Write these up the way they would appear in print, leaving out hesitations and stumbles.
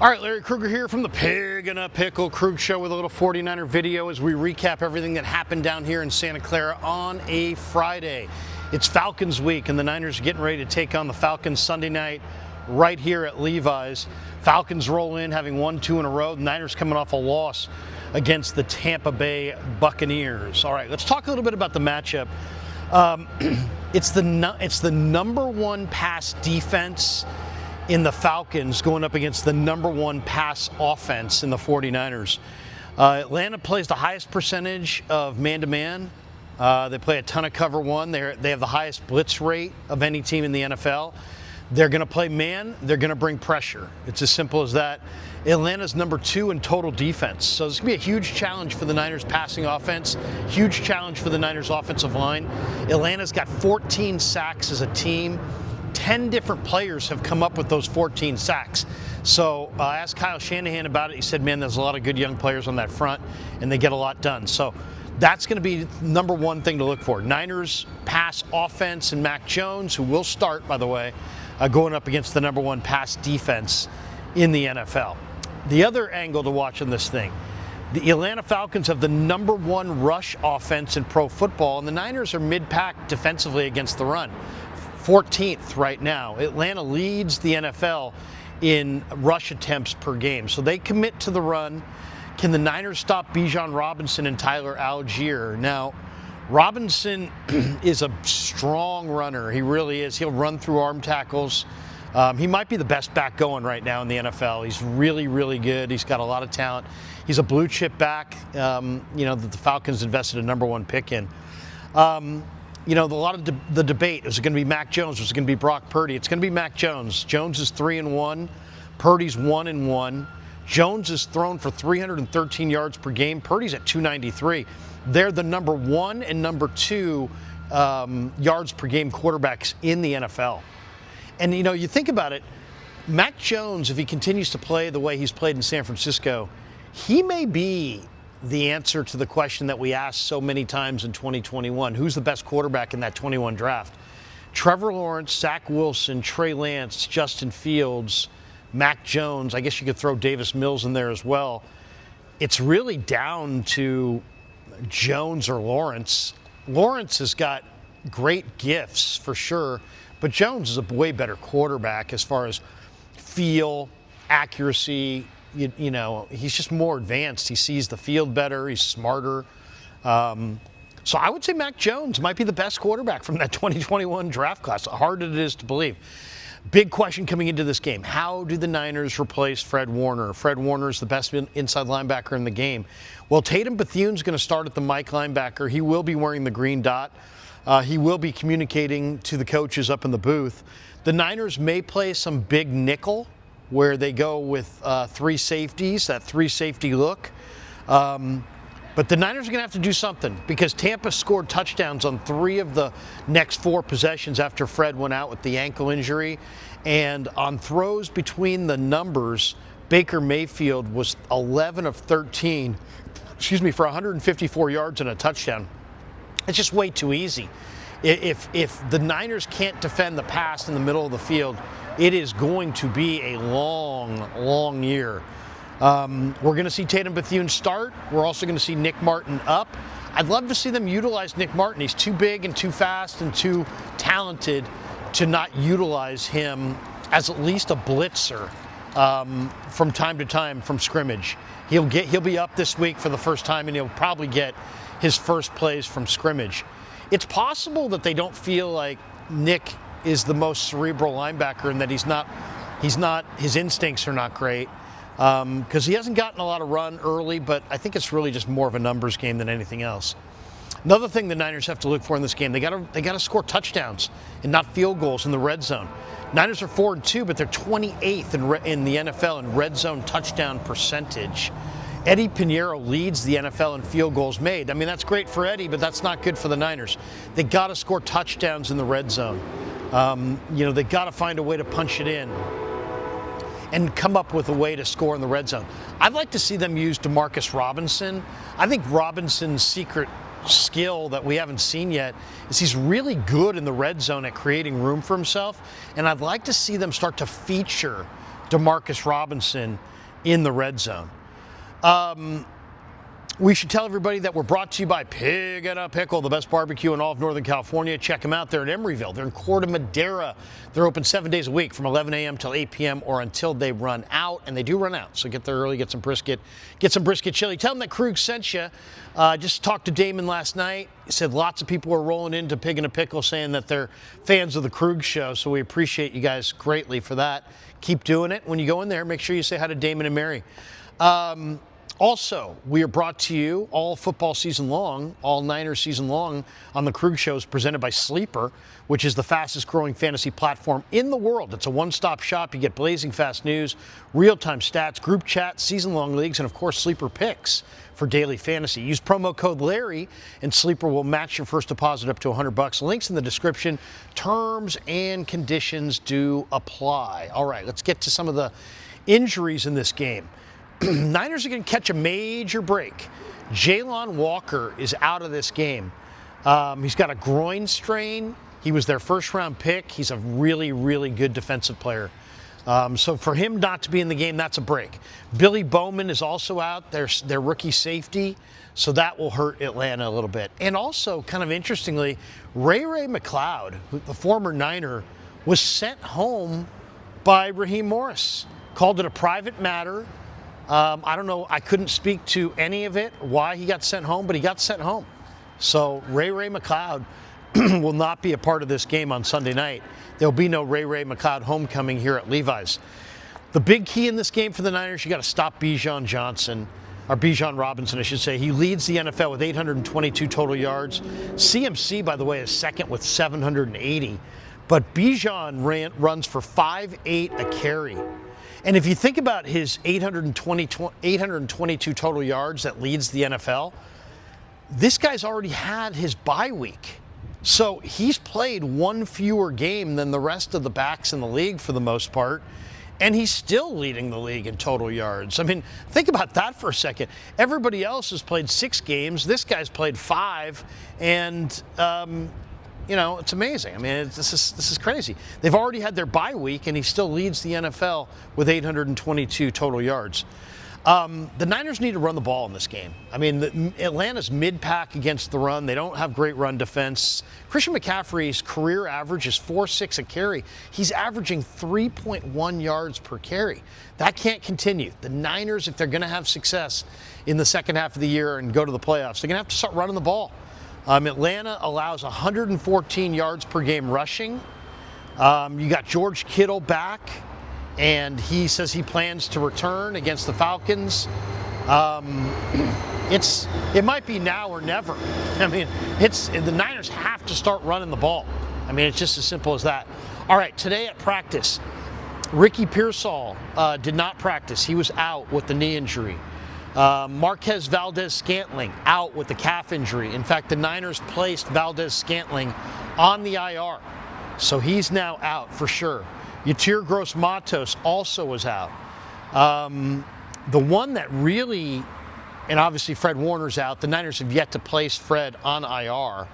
All right, Larry Krueger here from the Pig and a Pickle Krug Show with a little 49er video as we recap everything that happened down here in Santa Clara on a Friday. It's Falcons week, and the Niners are getting ready to take on the Falcons Sunday night right here at Levi's. Falcons roll in, having won 2 in a row. The Niners coming off a loss against the Tampa Bay Buccaneers. All right, let's talk a little bit about the matchup. It's the number one pass defense in the Falcons going up against the number one pass offense in the 49ers. Atlanta plays the highest percentage of man-to-man. They play a ton of cover one. They have the highest blitz rate of any team in the NFL. They're going to play man. They're going to bring pressure. It's as simple as that. Atlanta's number 2 in total defense. So this is going to be a huge challenge for the Niners passing offense, huge challenge for the Niners offensive line. Atlanta's got 14 sacks as a team. 10 different players have come up with those 14 sacks. So I asked Kyle Shanahan about it. He said, man, there's a lot of good young players on that front, and they get a lot done. So that's going to be number one thing to look for. Niners pass offense and Mac Jones, who will start, by the way, going up against the number one pass defense in the NFL. The other angle to watch on this thing, the Atlanta Falcons have the number 1 rush offense in pro football, and the Niners are mid-pack defensively against the run. 14th right now. Atlanta leads the NFL in rush attempts per game. So they commit to the run. Can the Niners stop Bijan Robinson and Tyler Algier? Now, Robinson is a strong runner. He really is. He'll run through arm tackles. He might be the best back going right now in the NFL. He's really, really good. He's got a lot of talent. He's a blue chip back, that the Falcons invested a number 1 pick in. A lot of the debate, is it going to be Mac Jones, or is it going to be Brock Purdy? It's going to be Mac Jones. Jones is 3-1. Purdy's 1-1. Jones has thrown for 313 yards per game. Purdy's at 293. They're the number 1 and number 2 yards per game quarterbacks in the NFL. And, you think about it, Mac Jones, if he continues to play the way he's played in San Francisco, he may be the answer to the question that we asked so many times in 2021. Who's the best quarterback in that 21 draft? Trevor Lawrence, Zach Wilson, Trey Lance, Justin Fields, Mac Jones. I guess you could throw Davis Mills in there as well. It's really down to Jones or Lawrence. Lawrence has got great gifts for sure, but Jones is a way better quarterback as far as feel, accuracy. He's just more advanced. He sees the field better. He's smarter. So I would say Mac Jones might be the best quarterback from that 2021 draft class. Hard it is to believe. Big question coming into this game. How do the Niners replace Fred Warner? Fred Warner is the best inside linebacker in the game. Well, Tatum Bethune's going to start at the Mike linebacker. He will be wearing the green dot. He will be communicating to the coaches up in the booth. The Niners may play some big nickel, where they go with 3 safeties, that 3-safety look. But the Niners are going to have to do something, because Tampa scored touchdowns on 3 of the next 4 possessions after Fred went out with the ankle injury. And on throws between the numbers, Baker Mayfield was 11 of 13, for 154 yards and a touchdown. It's just way too easy. If the Niners can't defend the pass in the middle of the field, it is going to be a long, long year. We're going to see Tatum Bethune start. We're also going to see Nick Martin up. I'd love to see them utilize Nick Martin. He's too big and too fast and too talented to not utilize him as at least a blitzer from time to time from scrimmage. He'll be up this week for the first time, and he'll probably get his first plays from scrimmage. It's possible that they don't feel like Nick is the most cerebral linebacker, and that his instincts are not great, because he hasn't gotten a lot of run early, but I think it's really just more of a numbers game than anything else. Another thing the Niners have to look for in this game, they got to score touchdowns and not field goals in the red zone. Niners are 4-2, but they're 28th in the NFL in red zone touchdown percentage. Eddie Pinheiro leads the NFL in field goals made. I mean, that's great for Eddie, but that's not good for the Niners. They got to score touchdowns in the red zone. They got to find a way to punch it in and come up with a way to score in the red zone. I'd like to see them use Demarcus Robinson. I think Robinson's secret skill that we haven't seen yet is he's really good in the red zone at creating room for himself, and I'd like to see them start to feature Demarcus Robinson in the red zone. We should tell everybody that we're brought to you by Pig and a Pickle, the best barbecue in all of Northern California. Check them out. They're in Emeryville. They're in Corte Madera. They're open 7 days a week from 11 a.m. till 8 p.m. or until they run out, and they do run out. So get there early, get some brisket chili. Tell them that Krug sent you. Just talked to Damon last night. He said lots of people are rolling into Pig and a Pickle saying that they're fans of the Krug show, so we appreciate you guys greatly for that. Keep doing it. When you go in there, make sure you say hi to Damon and Mary. Also, we are brought to you all football season long, all Niners season long on the Krug Shows presented by Sleeper, which is the fastest growing fantasy platform in the world. It's a one-stop shop. You get blazing fast news, real-time stats, group chat, season-long leagues, and of course Sleeper picks for daily fantasy. Use promo code Larry and Sleeper will match your first deposit up to $100. Links in the description. Terms and conditions do apply. All right, let's get to some of the injuries in this game. Niners are going to catch a major break. Jalon Walker is out of this game. He's got a groin strain. He was their first-round pick. He's a really, really good defensive player. So for him not to be in the game, that's a break. Billy Bowman is also out, their rookie safety, so that will hurt Atlanta a little bit. And also, kind of interestingly, Ray McCloud, the former Niner, was sent home by Raheem Morris. Called it a private matter. I don't know, I couldn't speak to any of it, why he got sent home, but he got sent home. So Ray McCloud will not be a part of this game on Sunday night. There'll be no Ray McCloud homecoming here at Levi's. The big key in this game for the Niners, you got to stop Bijan Robinson, I should say. He leads the NFL with 822 total yards. CMC, by the way, is second with 780. But Bijan runs for 5.8 a carry. And if you think about his 822 total yards that leads the NFL, this guy's already had his bye week. So he's played one fewer game than the rest of the backs in the league for the most part, and he's still leading the league in total yards. I mean, think about that for a second. Everybody else has played 6 games. This guy's played 5, and you know, it's amazing. I mean, this is crazy. They've already had their bye week, and he still leads the NFL with 822 total yards. The Niners need to run the ball in this game. I mean, Atlanta's mid-pack against the run. They don't have great run defense. Christian McCaffrey's career average is 4.6 a carry. He's averaging 3.1 yards per carry. That can't continue. The Niners, if they're going to have success in the second half of the year and go to the playoffs, they're going to have to start running the ball. Atlanta allows 114 yards per game rushing. You got George Kittle back, and he says he plans to return against the Falcons. It might be now or never. I mean, the Niners have to start running the ball. I mean, it's just as simple as that. All right, today at practice, Ricky Pearsall did not practice. He was out with the knee injury. Marquez Valdez-Scantling out with the calf injury. In fact, the Niners placed Valdez-Scantling on the IR, so he's now out for sure. Yatir Gross-Matos also was out. The one that really, and obviously Fred Warner's out, the Niners have yet to place Fred on IR.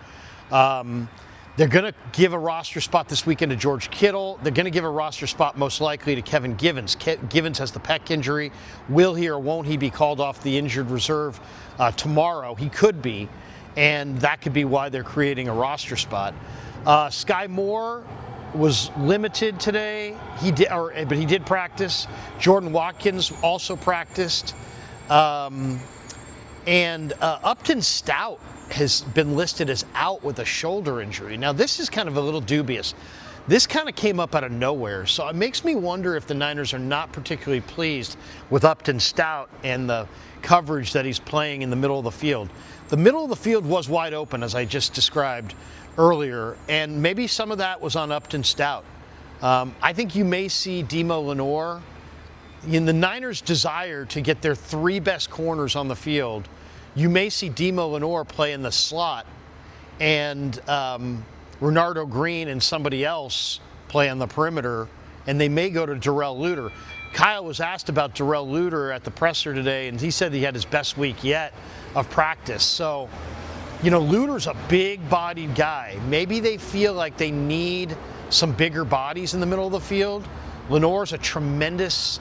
They're going to give a roster spot this weekend to George Kittle. They're going to give a roster spot most likely to Kevin Givens. Givens has the pec injury. Will he or won't he be called off the injured reserve tomorrow? He could be, and that could be why they're creating a roster spot. Sky Moore was limited today. But he did practice. Jordan Watkins also practiced. And Upton Stout has been listed as out with a shoulder injury. Now, this is kind of a little dubious. This kind of came up out of nowhere, so it makes me wonder if the Niners are not particularly pleased with Upton Stout and the coverage that he's playing in the middle of the field. The middle of the field was wide open, as I just described earlier, and maybe some of that was on Upton Stout. I think you may see Demo Lenore in the Niners' desire to get their 3 best corners on the field. You may see Demo Lenore play in the slot and Renardo Green and somebody else play on the perimeter, and they may go to Darrell Luter. Kyle was asked about Darrell Luter at the presser today, and he said he had his best week yet of practice. So, you know, Luter's a big-bodied guy. Maybe they feel like they need some bigger bodies in the middle of the field. Lenore's a tremendous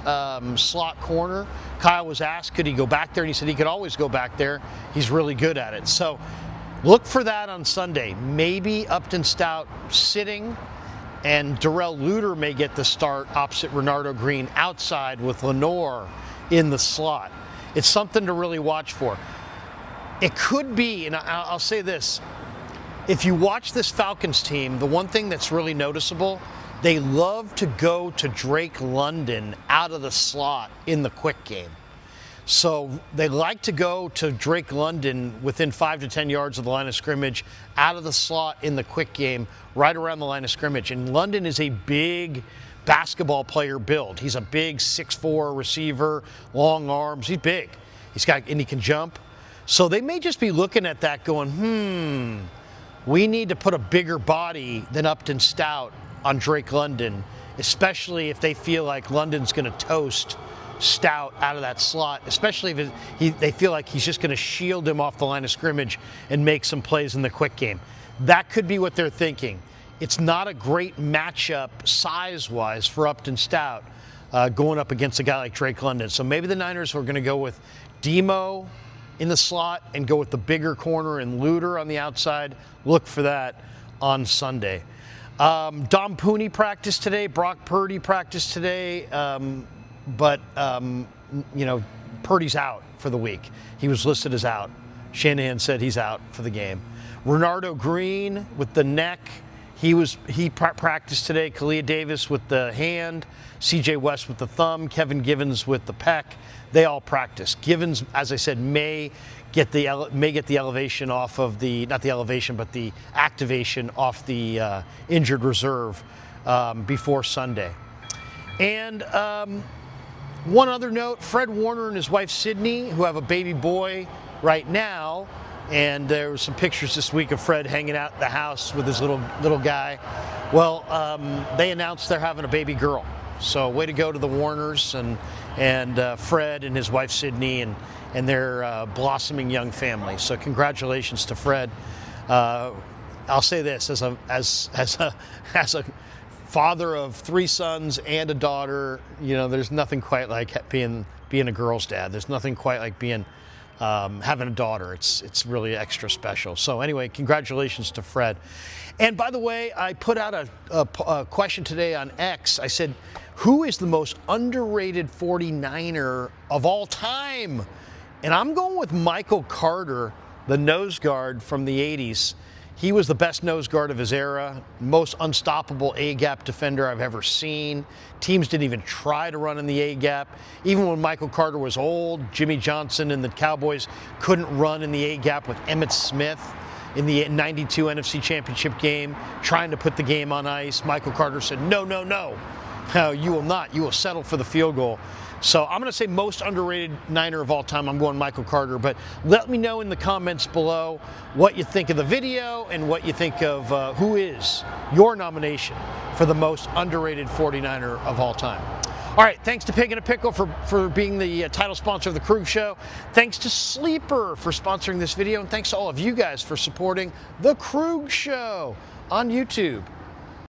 slot corner. Kyle was asked, could he go back there? And he said he could always go back there. He's really good at it. So look for that on Sunday. Maybe Upton Stout sitting, and Darrell Luter may get the start opposite Renardo Green outside with Lenore in the slot. It's something to really watch for. It could be, and I'll say this, if you watch this Falcons team, the one thing that's really noticeable, they love to go to Drake London out of the slot in the quick game. So they like to go to Drake London within 5 to 10 yards of the line of scrimmage, out of the slot in the quick game, right around the line of scrimmage. And London is a big basketball player build. He's a big 6'4" receiver, long arms. He's big. And he can jump. So they may just be looking at that going, we need to put a bigger body than Upton Stout on Drake London, especially if they feel like London's going to toast Stout out of that slot, especially if they feel like he's just going to shield him off the line of scrimmage and make some plays in the quick game. That could be what they're thinking. It's not a great matchup size-wise for Upton Stout going up against a guy like Drake London. So maybe the Niners are going to go with Demo in the slot and go with the bigger corner and Luter on the outside. Look for that on Sunday. Dom Pooney practiced today. Brock Purdy practiced today. But Purdy's out for the week. He was listed as out. Shanahan said he's out for the game. Renardo Green with the neck. He practiced today. Kalia Davis with the hand. C.J. West with the thumb. Kevin Givens with the pec. They all practice. Givens, as I said, may get the elevation off of not the elevation, but the activation off the injured reserve before Sunday. And one other note, Fred Warner and his wife Sydney, who have a baby boy right now, and there were some pictures this week of Fred hanging out at the house with his little guy. Well, they announced they're having a baby girl. So way to go to the Warners and Fred and his wife Sydney and their blossoming young family. So congratulations to Fred. I'll say this as a father of 3 sons and a daughter, there's nothing quite like being a girl's dad. There's nothing quite like having a daughter. It's really extra special. So anyway, congratulations to Fred. And by the way, I put out a question today on X. I said, who is the most underrated 49er of all time? And I'm going with Michael Carter, the nose guard from the 80s. He was the best nose guard of his era, most unstoppable A-gap defender I've ever seen. Teams didn't even try to run in the A-gap. Even when Michael Carter was old, Jimmy Johnson and the Cowboys couldn't run in the A-gap with Emmitt Smith in the '92 NFC Championship game, trying to put the game on ice. Michael Carter said, no, you will not. You will settle for the field goal. So I'm going to say most underrated Niner of all time. I'm going Michael Carter. But let me know in the comments below what you think of the video and what you think of who is your nomination for the most underrated 49er of all time. All right, thanks to Pig and a Pickle for being the title sponsor of the Krug Show. Thanks to Sleeper for sponsoring this video. And thanks to all of you guys for supporting the Krug Show on YouTube.